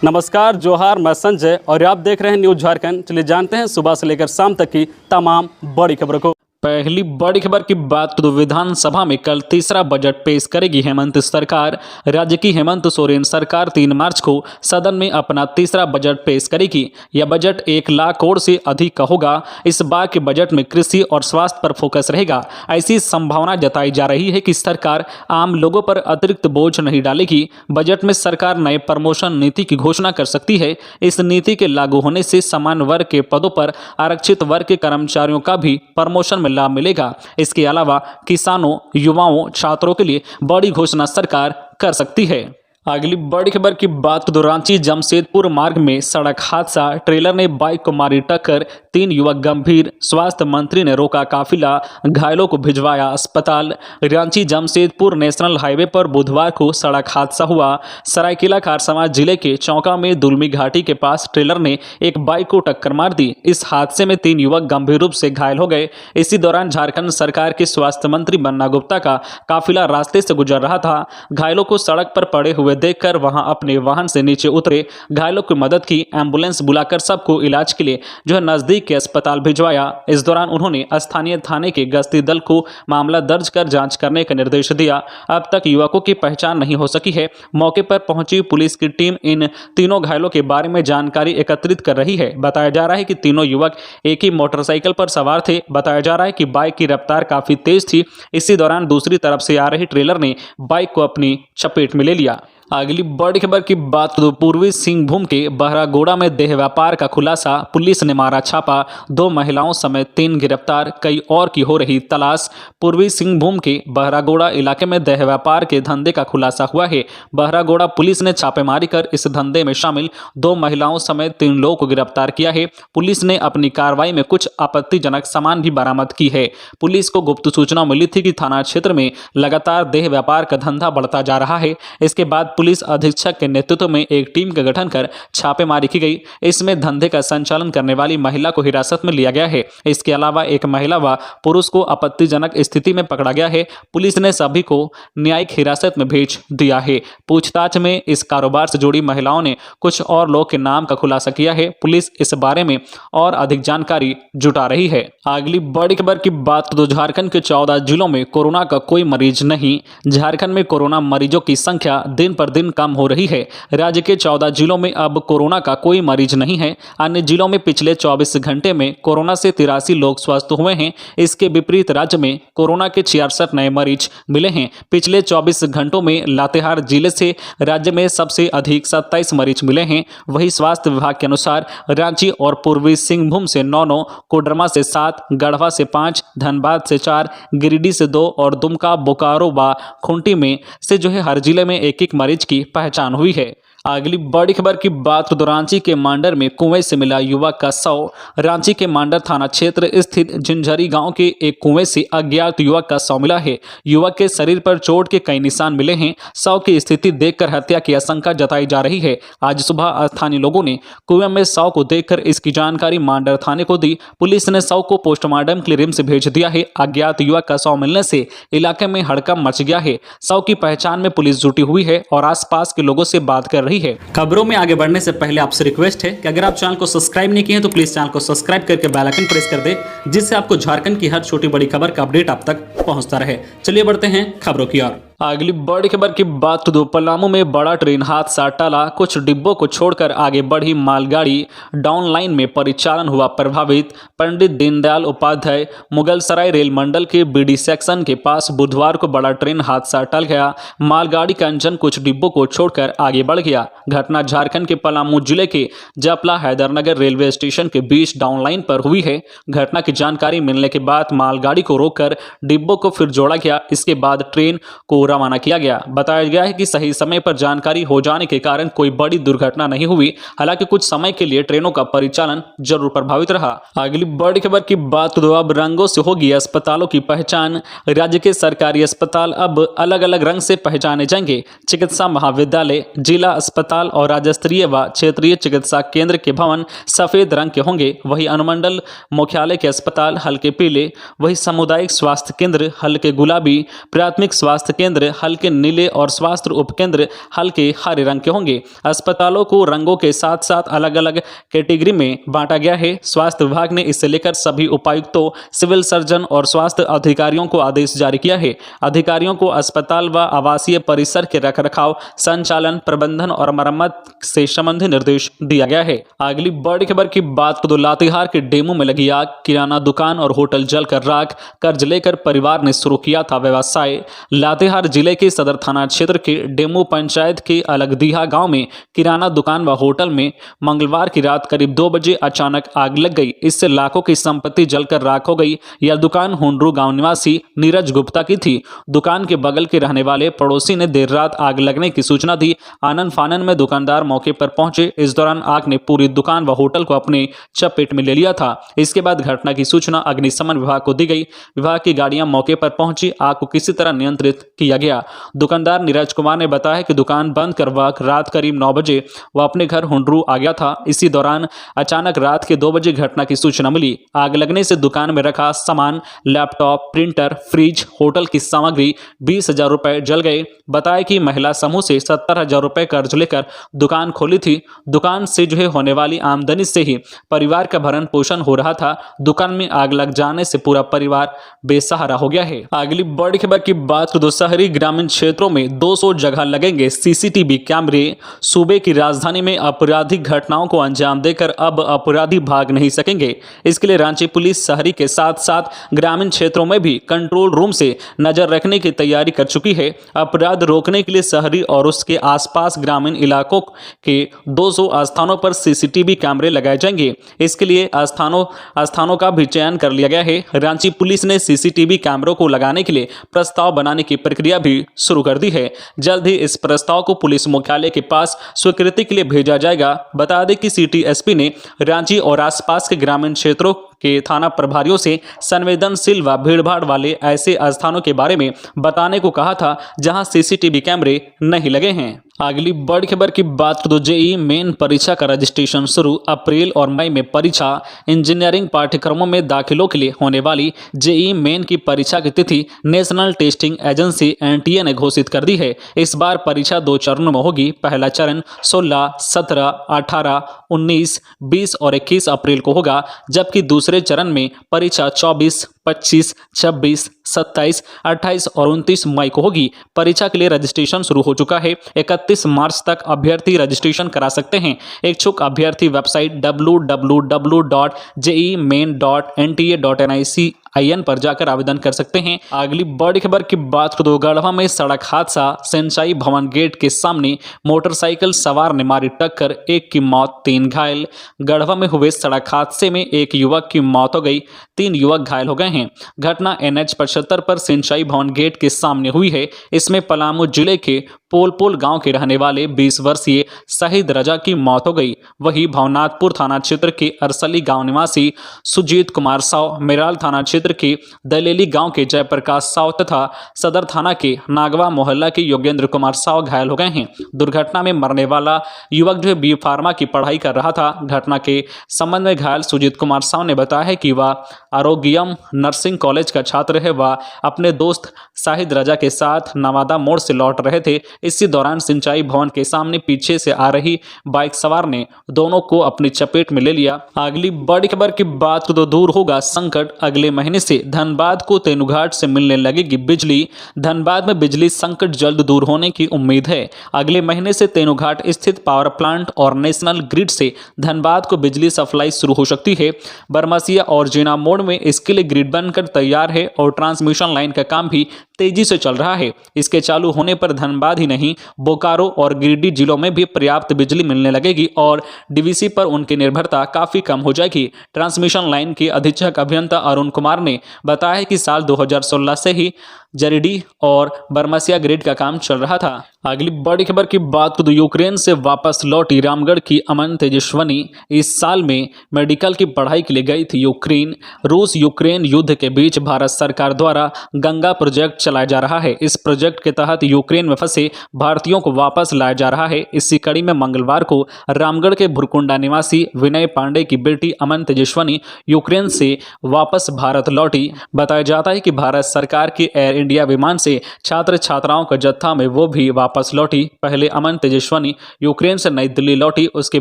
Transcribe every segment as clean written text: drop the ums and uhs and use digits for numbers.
नमस्कार, जोहार। मैं संजय और आप देख रहे हैं न्यूज झारखंड। चलिए जानते हैं सुबह से लेकर शाम तक की तमाम बड़ी खबरों को। पहली बड़ी खबर की बात तो विधानसभा में कल तीसरा बजट पेश करेगी हेमंत सरकार। राज्य की हेमंत सोरेन सरकार 3 मार्च को सदन में अपना तीसरा बजट पेश करेगी। यह बजट 1 लाख करोड़ से अधिक का होगा। इस बार के बजट में कृषि और स्वास्थ्य पर फोकस रहेगा। ऐसी संभावना जताई जा रही है कि सरकार आम लोगों पर अतिरिक्त बोझ नहीं डालेगी। बजट में सरकार नए प्रमोशन नीति की घोषणा कर सकती है। इस नीति के लागू होने से समान वर्ग के पदों पर आरक्षित वर्ग के कर्मचारियों का भी प्रमोशन लाभ मिलेगा। इसके अलावा किसानों, युवाओं, छात्रों के लिए बड़ी घोषणा सरकार कर सकती है। अगली बड़ी खबर की बात तो रांची जमशेदपुर मार्ग में सड़क हादसा, ट्रेलर ने बाइक को मारी टक्कर, 3 युवक गंभीर, स्वास्थ्य मंत्री ने रोका काफिला, घायलों को भिजवाया अस्पताल। रांची जमशेदपुर नेशनल हाईवे पर बुधवार को सड़क हादसा हुआ। सरायकेला खारसमां जिले के चौका में दुलमी घाटी के पास ट्रेलर ने एक बाइक को टक्कर मार दी। इस हादसे में 3 युवक गंभीर रूप से घायल हो गए। इसी दौरान झारखंड सरकार के स्वास्थ्य मंत्री बन्ना गुप्ता का काफिला रास्ते से गुजर रहा था। घायलों को सड़क पर पड़े हुए देखकर वहां अपने वाहन से नीचे उतरे, घायलों की मदद की, एम्बुलेंस बुलाकर सबको इलाज के लिए नजदीक के अस्पताल भिजवाया। इस दौरान उन्होंने स्थानीय थाने के गश्ती दल को मामला दर्ज कर जांच करने का निर्देश दिया। अब तक युवकों की पहचान नहीं हो सकी है। मौके पर पहुंची पुलिस की टीम इन तीनों घायलों के बारे में जानकारी एकत्रित कर रही है। बताया जा रहा है कि तीनों युवक एक ही मोटरसाइकिल पर सवार थे। बताया जा रहा है कि बाइक की रफ्तार काफी तेज थी। इसी दौरान दूसरी तरफ से आ रही ट्रेलर ने बाइक को अपनी चपेट में ले लिया। अगली बड़ी खबर की बात तो पूर्वी सिंहभूम के बहरागोड़ा में देह व्यापार का खुलासा, पुलिस ने मारा छापा, 2 महिलाओं समेत 3 गिरफ्तार, कई और की हो रही तलाश। पूर्वी सिंहभूम के बहरागोड़ा इलाके में देह व्यापार के धंधे का खुलासा हुआ है। बहरागोड़ा पुलिस ने छापेमारी कर इस धंधे में शामिल 2 महिलाओं समेत 3 लोगों को गिरफ्तार किया है। पुलिस ने अपनी कार्रवाई में कुछ आपत्तिजनक सामान भी बरामद की है। पुलिस को गुप्त सूचना मिली थी कि थाना क्षेत्र में लगातार देह व्यापार का धंधा बढ़ता जा रहा है। इसके बाद पुलिस अधीक्षक के नेतृत्व में एक टीम का गठन कर छापेमारी की गई। इसमें धंधे का संचालन करने वाली महिला को हिरासत में लिया गया है। इसके अलावा एक महिला व पुरुष को आपत्तिजनक स्थिति में पकड़ा गया है। पुलिस ने सभी को न्यायिक हिरासत में भेज दिया है। पूछताछ में इस कारोबार से जुड़ी महिलाओं ने कुछ और लोग के नाम का खुलासा किया है। पुलिस इस बारे में और अधिक जानकारी जुटा रही है। अगली बड़ी खबर की बात तो झारखंड के 14 जिलों में कोरोना का कोई मरीज नहीं। झारखंड में कोरोना मरीजों की संख्या दिन पर दिन कम हो रही है। राज्य के 14 जिलों में अब कोरोना का कोई मरीज नहीं है। अन्य जिलों में पिछले 24 घंटे में कोरोना से 83 लोग स्वस्थ हुए हैं। इसके विपरीत राज्य में कोरोना के 66 नए मरीज मिले हैं। पिछले 24 घंटों में लातेहार जिले से राज्य में सबसे अधिक 27 मरीज मिले हैं। वहीं स्वास्थ्य विभाग के अनुसार रांची और पूर्वी सिंहभूम से 9, कोडरमा से 7, गढ़वा से 5, धनबाद से 4, गिरिडीह से 2 और दुमका, बोकारो व खूंटी में से हर जिले में एक मरीज की पहचान हुई है। अगली बड़ी खबर की बात तो रांची के मांडर में कुएं से मिला युवक का शव। रांची के मांडर थाना क्षेत्र स्थित झिंझरी गांव के एक कुएं से अज्ञात युवक का शव मिला है। युवक के शरीर पर चोट के कई निशान मिले हैं। शव की स्थिति देखकर हत्या की आशंका जताई जा रही है। आज सुबह स्थानीय लोगों ने कुएं में शव को देखकर इसकी जानकारी मांडर थाने को दी। पुलिस ने शव को पोस्टमार्टम के लिए रिम्स भेज दिया है। अज्ञात युवक का शव मिलने से इलाके में हड़कंप मच गया है। शव की पहचान में पुलिस जुटी हुई है और आसपास के लोगों से बात कर रही है। खबरों में आगे बढ़ने से पहले आपसे रिक्वेस्ट है कि अगर आप चैनल को सब्सक्राइब नहीं किए हैं तो प्लीज चैनल को सब्सक्राइब करके बेल आइकन प्रेस कर दे, जिससे आपको झारखंड की हर छोटी बड़ी खबर का अपडेट आप तक पहुंचता रहे। चलिए बढ़ते हैं खबरों की ओर। अगली बड़ी खबर की बात तो पलामू में बड़ा ट्रेन हादसा टला, कुछ डिब्बों को छोड़कर आगे बढ़ी मालगाड़ी, डाउन लाइन में परिचालन हुआ प्रभावित। पंडित दीनदयाल उपाध्याय मुगलसराय रेल मंडल के बीडी सेक्शन के पास बुधवार को बड़ा ट्रेन हादसा टल गया। मालगाड़ी का इंजन कुछ डिब्बों को छोड़कर आगे बढ़ गया। घटना झारखंड के पलामू जिले के जपला हैदरनगर रेलवे स्टेशन के बीच डाउन लाइन पर हुई है। घटना की जानकारी मिलने के बाद मालगाड़ी को रोककर डिब्बों को फिर जोड़ा गया। इसके बाद ट्रेन को रवाना किया गया। बताया गया है कि सही समय पर जानकारी हो जाने के कारण कोई बड़ी दुर्घटना नहीं हुई। हालांकि कुछ समय के लिए ट्रेनों का परिचालन जरूर प्रभावित रहा। अगली बड़ी खबर की बात तो अब रंगों से होगी अस्पतालों की पहचान। राज्य के सरकारी अस्पताल अब अलग अलग रंग से पहचाने जाएंगे। चिकित्सा महाविद्यालय, जिला अस्पताल और राज्य स्तरीय व क्षेत्रीय चिकित्सा केंद्र के भवन सफेद रंग के होंगे। वही अनुमंडल मुख्यालय के अस्पताल हल्के पीले, वही सामुदायिक स्वास्थ्य केंद्र हल्के गुलाबी, प्राथमिक स्वास्थ्य केंद्र उपकेंद्र हल्के नीले और स्वास्थ्य उपकेंद्र हल्के हरे रंग के होंगे। अस्पतालों को रंगों के साथ साथ अलग अलग कैटेगरी में बांटा गया है। स्वास्थ्य विभाग ने इसे लेकर सभी उपायुक्तों, सिविल सर्जन और स्वास्थ्य अधिकारियों को आदेश जारी किया है। अधिकारियों को अस्पताल व आवासीय परिसर के रखरखाव, संचालन, प्रबंधन और मरम्मत से संबंधित निर्देश दिया गया है। अगली बड़ी खबर की बात करें तो लातेहार के डेमो में लगी आग, किराना दुकान और होटल जलकर राख, कर्ज लेकर परिवार ने शुरू किया था व्यवसाय। लातेहार जिले के सदर थाना क्षेत्र के डेमो पंचायत के अलगदीहा गांव में किराना दुकान व होटल में मंगलवार की रात करीब 2 बजे अचानक आग लग गई। इससे लाखों की संपत्ति जलकर राख हो गई। यह दुकान हुंडरू गांव निवासी नीरज गुप्ता की थी। दुकान के बगल के रहने वाले पड़ोसी ने देर रात आग लगने की सूचना दी। आनन फानन में दुकानदार मौके पर पहुंचे। इस दौरान आग ने पूरी दुकान व होटल को अपने चपेट में ले लिया था। इसके बाद घटना की सूचना अग्निशमन विभाग को दी गई। विभाग की गाड़ियां मौके पर पहुंची। आग को किसी तरह नियंत्रित किया गया। दुकानदार नीरज कुमार ने बताया कि दुकान बंद कर वह रात करीब 9 बजे वह अपने घर हुंडरू आ गया था। इसी दौरान अचानक रात के 2 बजे घटना की सूचना मिली। आग लगने से दुकान में रखा सामान, लैपटॉप, प्रिंटर, फ्रिज, होटल की सामग्री 20,000 रुपए जल गए। बताया कि महिला समूह से 70,000 रुपए कर्ज लेकर दुकान खोली थी। दुकान से होने वाली आमदनी से ही परिवार का भरण पोषण हो रहा था। दुकान में आग लग जाने से पूरा परिवार बेसहारा हो गया है। अगली बड़ी खबर की बात करें तो शहरी ग्रामीण क्षेत्रों में 200 जगह लगेंगे सीसीटीवी कैमरे। सूबे की राजधानी में आपराधिक घटनाओं को अंजाम देकर अब अपराधी भाग नहीं सकेंगे। इसके लिए रांची पुलिस शहरी के साथ साथ ग्रामीण क्षेत्रों में भी कंट्रोल रूम से नजर रखने की तैयारी कर चुकी है। अपराध रोकने के लिए शहरी और उसके आसपास ग्रामीण इलाकों के 200 स्थानों पर सीसीटीवी कैमरे लगाए जाएंगे। इसके लिए स्थानों का भी चयन कर लिया गया है। रांची पुलिस ने सीसीटीवी कैमरों को लगाने के लिए प्रस्ताव बनाने की प्रक्रिया भी शुरू कर दी है। जल्द ही इस प्रस्ताव को पुलिस मुख्यालय के पास स्वीकृति के लिए भेजा जाएगा। बता दें कि सिटी एसपी ने रांची और आसपास के ग्रामीण क्षेत्रों के थाना प्रभारियों से संवेदनशील व भीड़भाड़ वाले ऐसे स्थानों के बारे में बताने को कहा था जहां सीसीटीवी कैमरे नहीं लगे हैं। अगली बड़ी खबर की बात करें तो जेईई मेन परीक्षा का रजिस्ट्रेशन शुरू। अप्रैल और मई में परीक्षा। इंजीनियरिंग पाठ्यक्रमों में दाखिलों के लिए होने वाली जेईई मेन की परीक्षा की तिथि नेशनल टेस्टिंग एजेंसी एनटीए ने घोषित कर दी है। इस बार परीक्षा 2 चरणों में होगी। पहला चरण 16, 17, 18, 19, 20 और 21 अप्रैल को होगा, जबकि दूसरे चरण में परीक्षा 24, 25, 26, 27, 28 और 29 मई को होगी। परीक्षा के लिए रजिस्ट्रेशन शुरू हो चुका है। 31 मार्च तक अभ्यर्थी रजिस्ट्रेशन करा सकते हैं। इच्छुक अभ्यर्थी वेबसाइट www.jemain.nta.nic.in पर जाकर आवेदन कर सकते हैं। अगली बड़ी खबर की बात करें तो गढ़वा में सड़क हादसा। सिंचाई भवन गेट के सामने मोटरसाइकिल सवार ने मारी टक्कर, 1 की मौत, 3 घायल। गढ़वा में हुए सड़क हादसे में 1 युवक की मौत हो गई, 3 युवक घायल हो गए हैं। घटना NH 75 पर सिंचाई भवन गेट के सामने हुई है। इसमें पलामू जिले के पोलपोल गांव के रहने वाले 20 वर्षीय शहीद रजा की मौत हो गई। वहीं भवनाथपुर थाना क्षेत्र के अरसली गांव निवासी सुजीत कुमार साव, मेराल थाना क्षेत्र के दलेली गांव के जयप्रकाश साव तथा सदर थाना के नागवा मोहल्ला के योगेंद्र कुमार साव घायल हो गए हैं। दुर्घटना में मरने वाला युवक बी फार्मा की पढ़ाई कर रहा था। घटना के संबंध में घायल सुजीत कुमार साव ने बताया है कि वह आरोग्यम नर्सिंग कॉलेज का छात्र है। वह अपने दोस्त शाहिद रजा के साथ नवादा मोड़ से लौट रहे थे। इसी दौरान सिंचाई भवन के सामने पीछे से आ रही बाइक सवार ने दोनों को अपनी चपेट में ले लिया। अगली बड़ी खबर की बात तो दूर होगा संकट। अगले महीने से धनबाद को तेनुघाट से मिलने लगेगी बिजली। धनबाद में बिजली संकट जल्द दूर होने की उम्मीद है। अगले महीने से तेनुघाट स्थित पावर प्लांट और नेशनल ग्रिड से धनबाद को बिजली सप्लाई शुरू हो सकती है। बरमसिया और जीना मोड़ में इसके लिए ग्रिड बनकर तैयार है और ट्रांसमिशन लाइन का काम भी तेजी से चल रहा है। इसके चालू होने पर धनबाद ही नहीं, बोकारो और गिरिडीह जिलों में भी पर्याप्त बिजली मिलने लगेगी और डीवीसी पर उनकी निर्भरता काफी कम हो जाएगी। ट्रांसमिशन लाइन के अधीक्षक अभियंता अरुण कुमार ने बताया कि साल 2016 से ही जरीडीह और बरमसिया ग्रिड का काम चल रहा था। अगली बड़ी खबर की बात तो यूक्रेन से वापस लौटी रामगढ़ की अमन तेजस्वनी। इस साल में मेडिकल की पढ़ाई के लिए गई थी यूक्रेन। रूस यूक्रेन युद्ध के बीच भारत सरकार द्वारा गंगा प्रोजेक्ट चलाया जा रहा है। इस प्रोजेक्ट के तहत यूक्रेन में फंसे भारतीयों को वापस लाया जा रहा है। इसी कड़ी में मंगलवार को रामगढ़ के भुरकुंडा निवासी विनय पांडे की बेटी अमन तेजस्वनी यूक्रेन से वापस भारत लौटी। बताया जाता है कि भारत सरकार के एयर इंडिया विमान से छात्र छात्राओं का जत्था में वो भी वापस लौटी। पहले अमन तेजस्विनी यूक्रेन से नई दिल्ली लौटी, उसके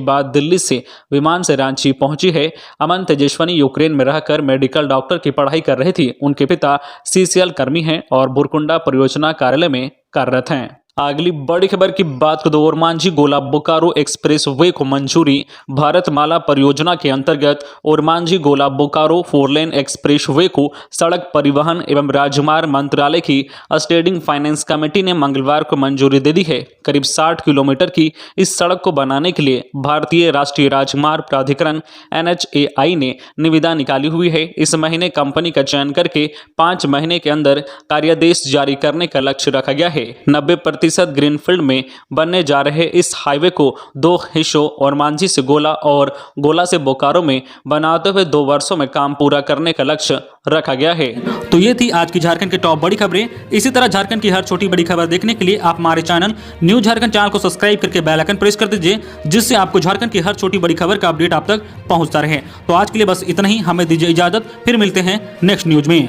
बाद दिल्ली से विमान से रांची पहुंची है। अमन तेजस्विनी यूक्रेन में रहकर मेडिकल डॉक्टर की पढ़ाई कर रही थी। उनके पिता सीसीएल कर्मी हैं और बुरकुंडा परियोजना कार्यालय में कार्यरत हैं। अगली बड़ी खबर की बात करें तो ओरमांझी गोला बोकारो एक्सप्रेस वे को मंजूरी। भारतमाला परियोजना के अंतर्गत ओरमांझी गोला बोकारो 4 लेन एक्सप्रेस वे को सड़क परिवहन एवं राजमार्ग मंत्रालय की स्टैंडिंग फाइनेंस कमेटी ने मंगलवार को मंजूरी दे दी है। करीब 60 किलोमीटर की इस सड़क को बनाने के लिए भारतीय राष्ट्रीय राजमार्ग प्राधिकरण NHAI ने निविदा निकाली हुई है। इस महीने कंपनी का चयन करके 5 महीने के अंदर कार्यादेश जारी करने का लक्ष्य रखा गया है। 90% ग्रीनफील्ड में बनने जा रहे इस हाईवे को 2 हिस्सों ओरमांझी से गोला और गोला से बोकारो में बनाते हुए 2 वर्षों में काम पूरा करने का लक्ष्य रखा गया है। तो ये थी आज की झारखंड की टॉप बड़ी खबरें। इसी तरह झारखंड की हर छोटी बड़ी खबर देखने के लिए आप हमारे चैनल न्यूज झारखंड चैनल को सब्सक्राइब करके बेल आइकन प्रेस कर दीजिए, जिससे आपको झारखंड की हर छोटी बड़ी खबर का अपडेट आप तक पहुंचता रहे। तो आज के लिए बस इतना ही, हमें दीजिए इजाजत, फिर मिलते हैं नेक्स्ट न्यूज में।